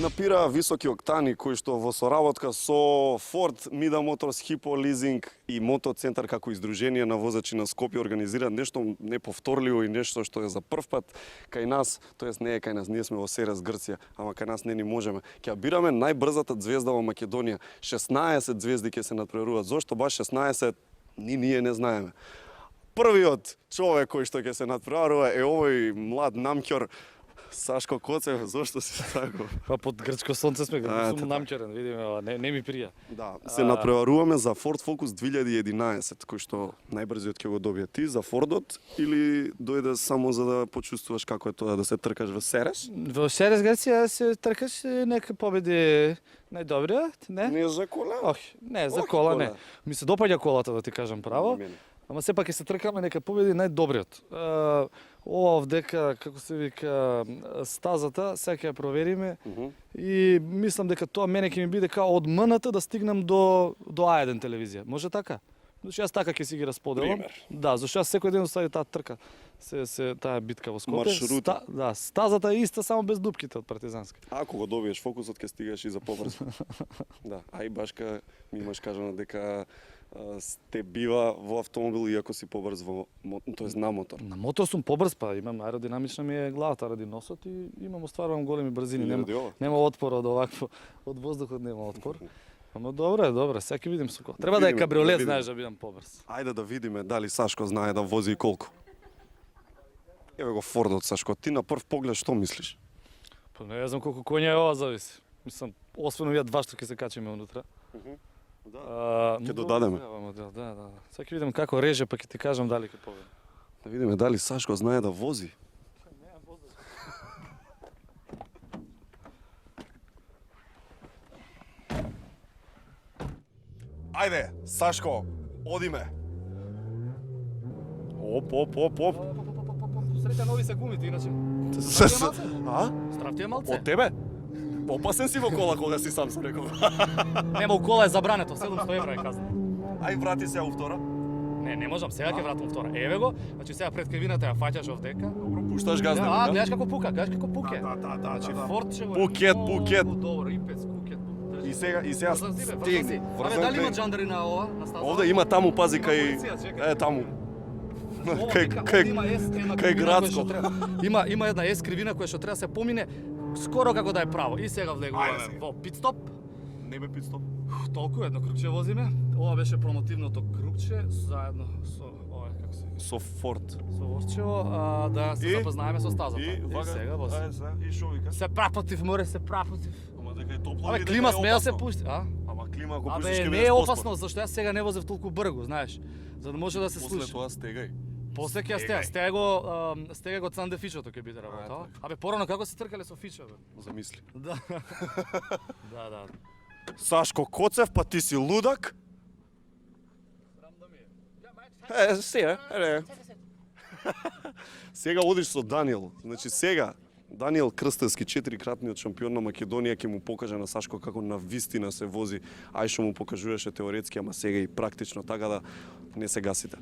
напира високи октани кои што во соработка со Ford, Mida Motors, Hypo Leasing и Мотоцентар како издружение на возачи на Скопје организираат нешто неповторливо и нешто што е за прв пат кај нас, тоест не е кај нас, ние сме во Серес Грција, ама кај нас не ни можеме. Ќе бираме најбрзата звезда во Македонија. 16 звезди ќе се натпреваруваат. Зошто баш 16? Ние не знаеме. Првиот човек кој што ќе се натпреварува е овој млад намќор Сашко Коцев. Зошто си тако? Па под грчко сонце сме, сум намќерен, видиме, не ми прија. Да, се натпреваруваме за Ford Focus 2011, кој што најбрзиот ќе го добие. Ти за Фордот или дојде само за да почувствуваш како е тоа да се тркаш во Серес? Во Серес Грција се тркаш, нека победи најдобриот, не? Не за кола? Ох, не, за кола не. Ми се допаѓа колата, да ти кажам право. Ама сепак ќе се тркаме, нека победи најдобриот. Ова вдека, како се вика, стазата, сега ќе ја провериме. И мислам дека тоа мене ќе ми биде као од МНТ да стигнам до А1 телевизија. Може така? Зашто јас така ќе си ги расподелам. Да, зашто јас секој ден остави таа трка. Се таа битка во Скопје. Маршрута. Да, стазата е иста, само без дупките од партизанска. Ако го добиеш фокусот, ќе стигаш и за побрзо. Да, а и башка ми имаш кажано дека сте бива во автомобил иако си побрз тоест на мотор. На мотор сум побрз, па имам аеродинамична ми е главата ради носот и остварувам големи брзини. Нема отпор од овакво, од воздухот нема отпор. Ама добре, сега ќе видим со кој. Треба да е кабриолет, знаеш, да бидам побрз. Ајде да видиме дали Сашко знае да вози и колку. Еве го Фордот, Сашко, ти на прв поглед што мислиш? Па не знам колку коња е ова, зависи. Мислам, освен овие два што ќе се качиме унутра. Ќе додадеме. Да. Сега ќе видим како реже, па ќе ти кажам дали ќе победи. Да видиме дали Сашко знае да вози. Ајде, Сашко, одиме. Оп. Среќа нови се гумите, иначе. Страв ти е малце? Од тебе? Опасен си во кола кога си сам, се рекол. Нема, у кола е забрането, 700 евра е казна. Ај врати се у втора. Не можам, сега ќе вратам втора. Еве го, значи сега пред кривината ја фаќаш овдека. Добро, пушташ газ. Гледаш како пука, пуке. Да. Значи Форд ќе го Пукет. Добро, рипец, кукет. И сега стигни. Абе, дали има джандари на ова, на стаза? Овде има таму, пази кај таму. Кај градско. Има една ес кривина која што треба да се помине скоро како да е право. И сега влегуваме во питстоп. Не бе питстоп. Толку едно кругче возиме. Ова беше промотивното кругче заедно со ова како се со Форд. Со Ворчево, да се запознаеме со стазата. И сега возиме. И шо вика? Се прапротив, море, се прапротив. Ама дека е топло. Абе, клима сме да се пушти, Ама клима ако пуштиш ќе ќе не е опасно, зашто јас сега не возев толку брго, знаеш. За да може да се слуша. После тоа стегај. После ќе стега го цанде фичото ќе биде работа. Абе, порано како се тркале со фичо, бе? Замисли. Да. Да. Сашко Коцев, па ти си лудак? Срам да ми е. Сега. Сега одиш со Даниел. Значи сега Даниел Крстевски, 4-кратниот шампион на Македонија, ќе му покаже на Сашко како на вистина се вози. Ај што му покажуваше теоретски, ама сега и практично, така да не се гасите.